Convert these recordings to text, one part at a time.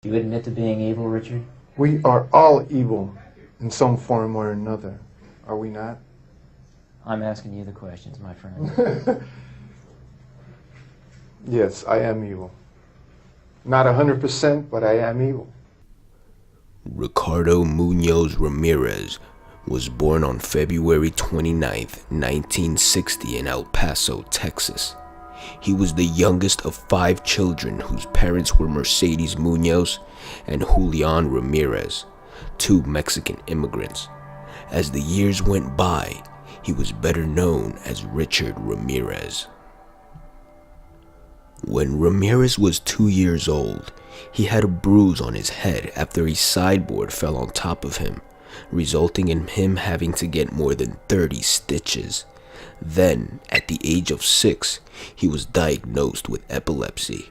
You admit to being evil, Richard? We are all evil in some form or another, are we not? I'm asking you the questions, my friend. Yes, I am evil. Not 100%, but I am evil. Ricardo Munoz Ramirez was born on February 29, 1960 in El Paso, Texas. He was the youngest of 5 children whose parents were Mercedes Munoz and Julian Ramirez, 2 Mexican immigrants. As the years went by, he was better known as Richard Ramirez. When Ramirez was 2 years old, he had a bruise on his head after a sideboard fell on top of him, resulting in him having to get more than 30 stitches. Then, at the age of 6, he was diagnosed with epilepsy.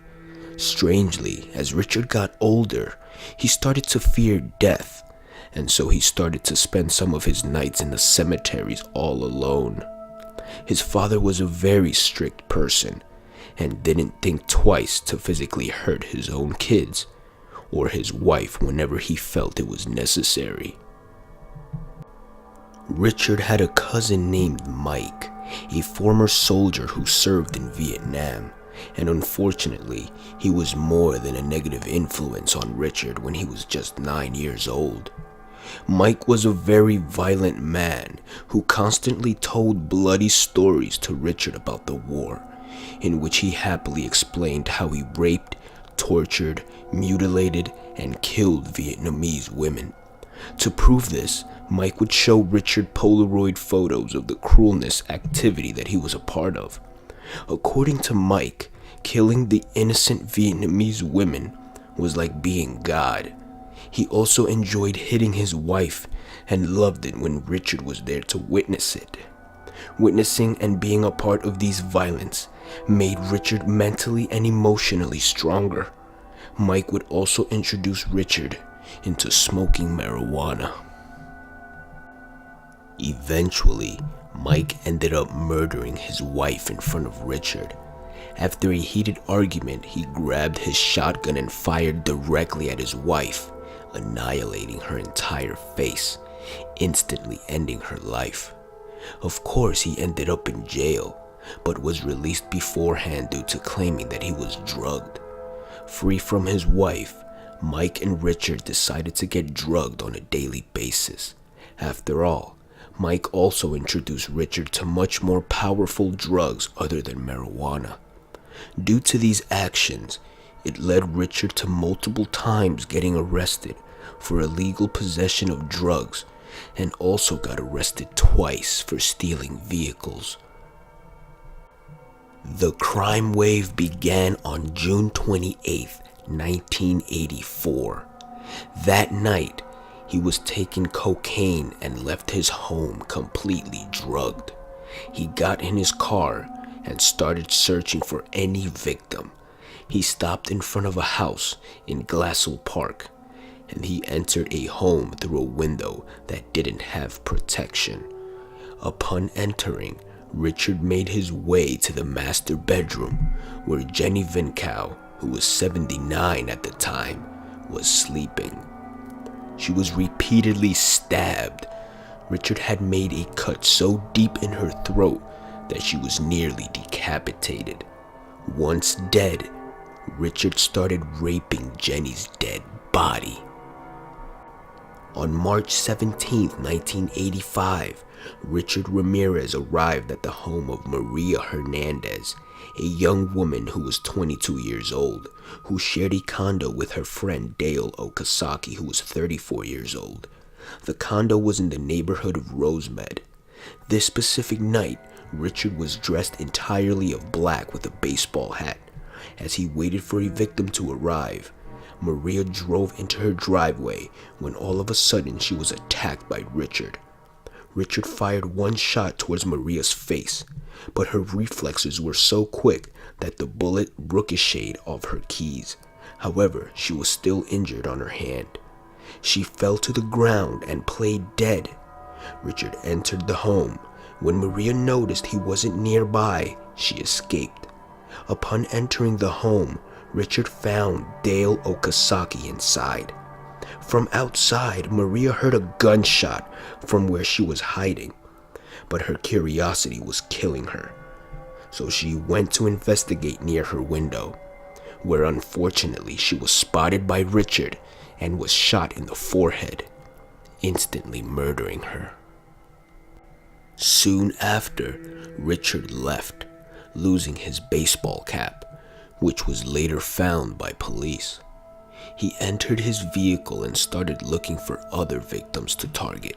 Strangely, as Richard got older, he started to fear death, and so he started to spend some of his nights in the cemeteries all alone. His father was a very strict person, and didn't think twice to physically hurt his own kids, or his wife whenever he felt it was necessary. Richard had a cousin named Mike, a former soldier who served in Vietnam, and unfortunately, he was more than a negative influence on Richard when he was just 9 years old. Mike was a very violent man who constantly told bloody stories to Richard about the war, in which he happily explained how he raped, tortured, mutilated, and killed Vietnamese women. To prove this, Mike would show Richard Polaroid photos of the cruelness activity that he was a part of. According to Mike, killing the innocent Vietnamese women was like being God. He also enjoyed hitting his wife and loved it when Richard was there to witness it. Witnessing and being a part of these violence made Richard mentally and emotionally stronger. Mike would also introduce Richard into smoking marijuana. Eventually, Mike ended up murdering his wife in front of Richard. After a heated argument, he grabbed his shotgun and fired directly at his wife, annihilating her entire face, instantly ending her life. Of course, he ended up in jail, but was released beforehand due to claiming that he was drugged. Free from his wife, Mike and Richard decided to get drugged on a daily basis. After all, Mike also introduced Richard to much more powerful drugs other than marijuana. Due to these actions, it led Richard to multiple times getting arrested for illegal possession of drugs, and also got arrested twice for stealing vehicles. The crime wave began on June 28, 1984. That night, he was taking cocaine and left his home completely drugged. He got in his car and started searching for any victim. He stopped in front of a house in Glassell Park, and he entered a home through a window that didn't have protection. Upon entering, Richard made his way to the master bedroom where Jenny Vincow, who was 79 at the time, was sleeping. She was repeatedly stabbed. Richard had made a cut so deep in her throat that she was nearly decapitated. Once dead, Richard started raping Jenny's dead body. On March 17, 1985, Richard Ramirez arrived at the home of Maria Hernandez, a young woman who was 22 years old, who shared a condo with her friend Dale Okazaki, who was 34 years old. The condo was in the neighborhood of Rosemed. This specific night, Richard was dressed entirely of black with a baseball hat. As he waited for a victim to arrive, Maria drove into her driveway when all of a sudden she was attacked by Richard. Richard fired one shot towards Maria's face, but her reflexes were so quick that the bullet ricocheted off her keys. However, she was still injured on her hand. She fell to the ground and played dead. Richard entered the home. When Maria noticed he wasn't nearby, she escaped. Upon entering the home, Richard found Dale Okazaki inside. From outside, Maria heard a gunshot from where she was hiding, but her curiosity was killing her. So she went to investigate near her window, where unfortunately she was spotted by Richard and was shot in the forehead, instantly murdering her. Soon after, Richard left, losing his baseball cap, which was later found by police. He entered his vehicle and started looking for other victims to target.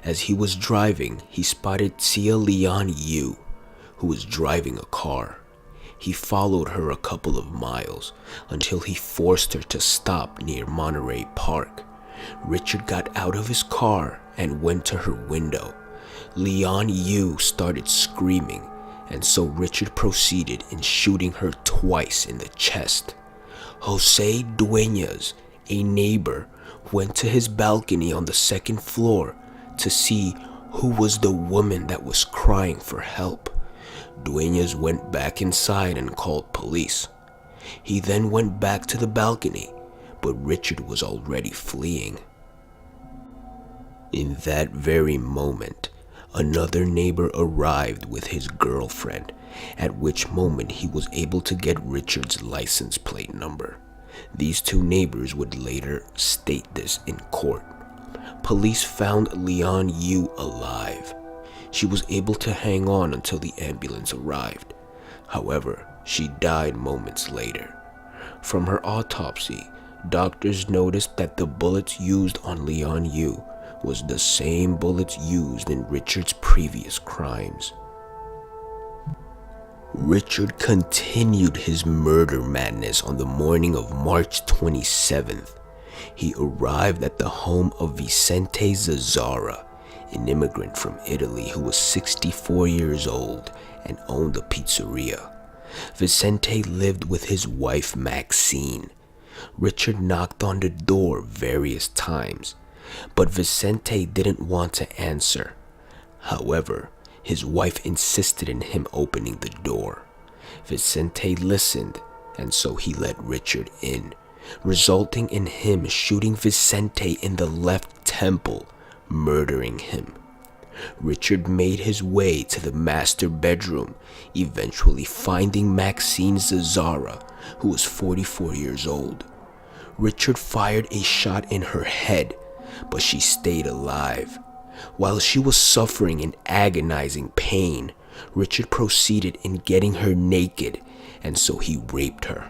As he was driving, he spotted Tia Leon Yu, who was driving a car. He followed her a couple of miles until he forced her to stop near Monterey Park. Richard got out of his car and went to her window. Leon Yu started screaming, and so Richard proceeded in shooting her twice in the chest. Jose Dueñas, a neighbor, went to his balcony on the second floor to see who was the woman that was crying for help. Dueñas went back inside and called police. He then went back to the balcony, but Richard was already fleeing. In that very moment, another neighbor arrived with his girlfriend, at which moment he was able to get Richard's license plate number. These two neighbors would later state this in court. Police found Leon Yu alive. She was able to hang on until the ambulance arrived. However, she died moments later. From her autopsy, doctors noticed that the bullets used on Leon Yu was the same bullets used in Richard's previous crimes. Richard continued his murder madness on the morning of March 27th. He arrived at the home of Vicente Zazzara, an immigrant from Italy who was 64 years old and owned a pizzeria. Vicente lived with his wife Maxine. Richard knocked on the door various times, but Vicente didn't want to answer. However, his wife insisted in him opening the door. Vicente listened, and so he let Richard in, resulting in him shooting Vicente in the left temple, murdering him. Richard made his way to the master bedroom, eventually finding Maxine Zazzara, who was 44 years old. Richard fired a shot in her head, but she stayed alive. While she was suffering in agonizing pain, Richard proceeded in getting her naked, and so he raped her.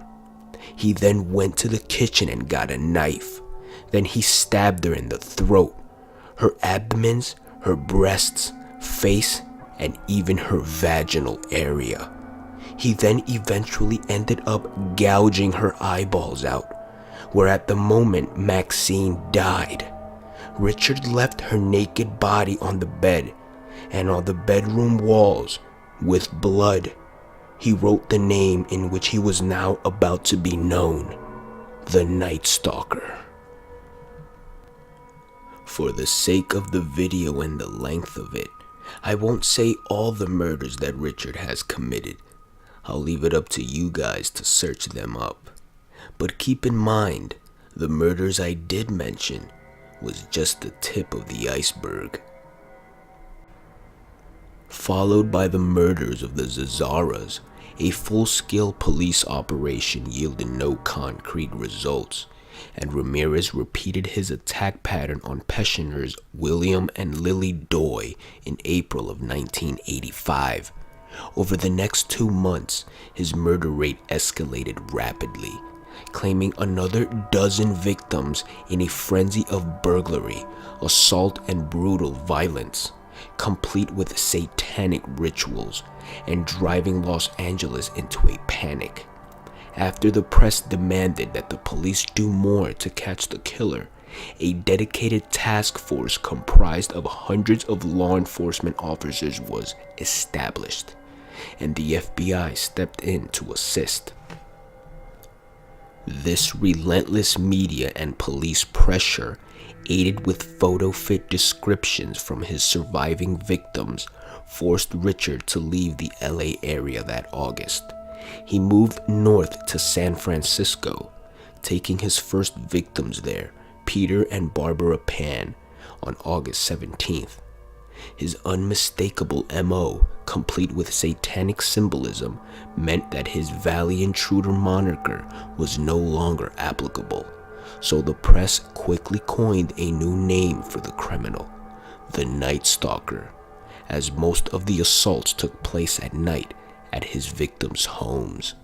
He then went to the kitchen and got a knife. Then he stabbed her in the throat, her abdomens, her breasts, face, and even her vaginal area. He then eventually ended up gouging her eyeballs out, where at the moment Maxine died. Richard left her naked body on the bed, and on the bedroom walls, with blood, he wrote the name in which he was now about to be known, the Night Stalker. For the sake of the video and the length of it, I won't say all the murders that Richard has committed. I'll leave it up to you guys to search them up. But keep in mind, the murders I did mention was just the tip of the iceberg. Followed by the murders of the Zazzaras, a full-scale police operation yielded no concrete results, and Ramirez repeated his attack pattern on pensioners William and Lily Doy in April of 1985. Over the next 2 months, his murder rate escalated rapidly, claiming another dozen victims in a frenzy of burglary, assault, and brutal violence, complete with satanic rituals, and driving Los Angeles into a panic. After the press demanded that the police do more to catch the killer, a dedicated task force comprised of hundreds of law enforcement officers was established, and the FBI stepped in to assist. This relentless media and police pressure, aided with photo-fit descriptions from his surviving victims, forced Richard to leave the LA area that August. He moved north to San Francisco, taking his first victims there, Peter and Barbara Pan, on August 17th. His unmistakable MO, complete with satanic symbolism, meant that his Valley Intruder moniker was no longer applicable, so the press quickly coined a new name for the criminal, the Night Stalker, as most of the assaults took place at night at his victims' homes.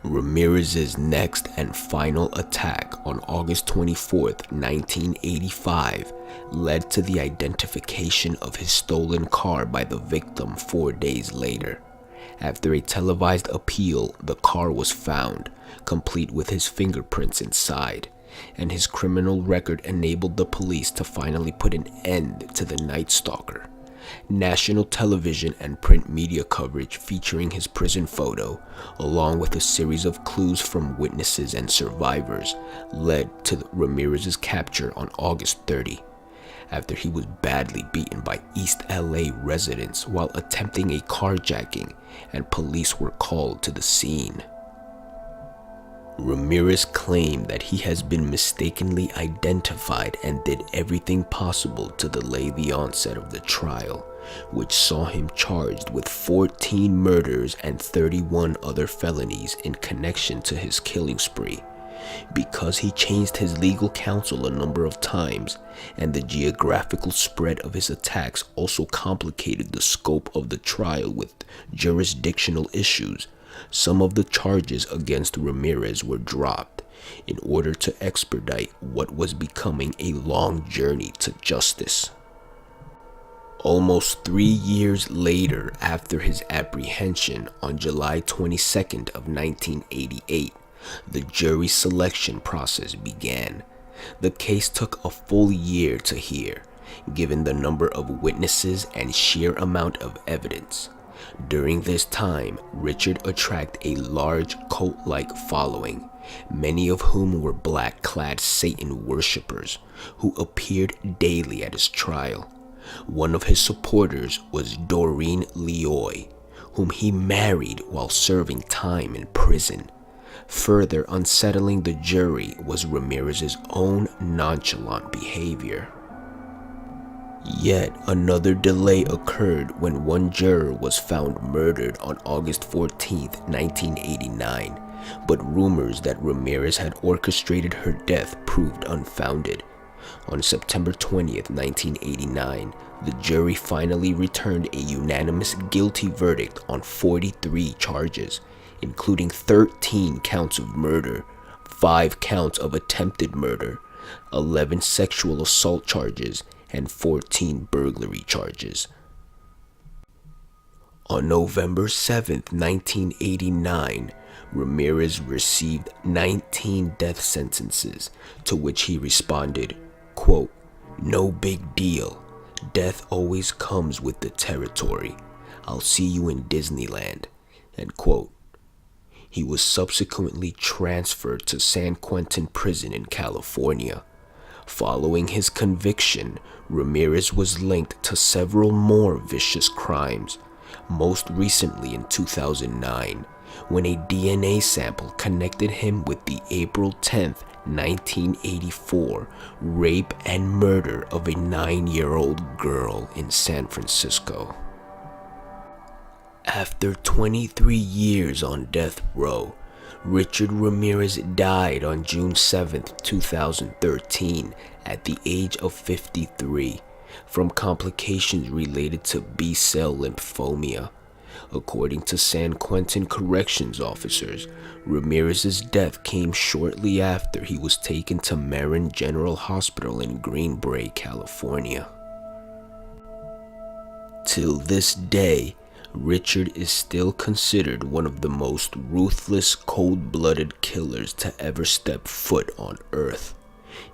Ramirez's next and final attack on August 24th, 1985, led to the identification of his stolen car by the victim 4 days later. After a televised appeal, the car was found, complete with his fingerprints inside, and his criminal record enabled the police to finally put an end to the Night Stalker. National television and print media coverage featuring his prison photo, along with a series of clues from witnesses and survivors, led to Ramirez's capture on August 30, after he was badly beaten by East LA residents while attempting a carjacking, and police were called to the scene. Ramirez claimed that he has been mistakenly identified and did everything possible to delay the onset of the trial, which saw him charged with 14 murders and 31 other felonies in connection to his killing spree. Because he changed his legal counsel a number of times, and the geographical spread of his attacks also complicated the scope of the trial with jurisdictional issues, some of the charges against Ramirez were dropped in order to expedite what was becoming a long journey to justice. Almost 3 years later, after his apprehension on July 22nd of 1988, the jury selection process began. The case took a full year to hear, given the number of witnesses and sheer amount of evidence. During this time, Richard attracted a large cult-like following, many of whom were black-clad Satan worshippers who appeared daily at his trial. One of his supporters was Doreen Leoy, whom he married while serving time in prison. Further unsettling the jury was Ramirez's own nonchalant behavior. Yet another delay occurred when one juror was found murdered on August 14, 1989, but rumors that Ramirez had orchestrated her death proved unfounded. On September 20, 1989, the jury finally returned a unanimous guilty verdict on 43 charges, including 13 counts of murder, 5 counts of attempted murder, 11 sexual assault charges, and 14 burglary charges. On November 7, 1989, Ramirez received 19 death sentences, to which he responded, quote, "No big deal. Death always comes with the territory. I'll see you in Disneyland," end quote. He was subsequently transferred to San Quentin Prison in California. Following his conviction, Ramirez was linked to several more vicious crimes, most recently in 2009, when a DNA sample connected him with the April 10, 1984 rape and murder of a 9-year-old girl in San Francisco. After 23 years on death row, Richard Ramirez died on June 7, 2013, at the age of 53, from complications related to B-cell lymphoma. According to San Quentin corrections officers, Ramirez's death came shortly after he was taken to Marin General Hospital in Green Bay, California. Till this day, Richard is still considered one of the most ruthless, cold-blooded killers to ever step foot on Earth.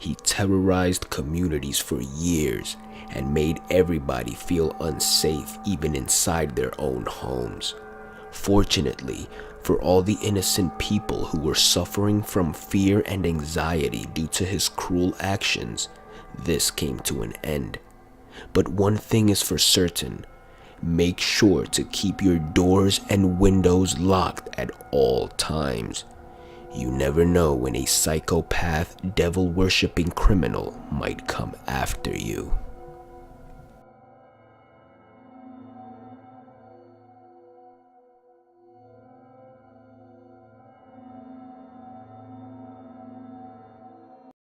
He terrorized communities for years and made everybody feel unsafe even inside their own homes. Fortunately, for all the innocent people who were suffering from fear and anxiety due to his cruel actions, this came to an end. But one thing is for certain: make sure to keep your doors and windows locked at all times. You never know when a psychopath, devil-worshipping criminal might come after you.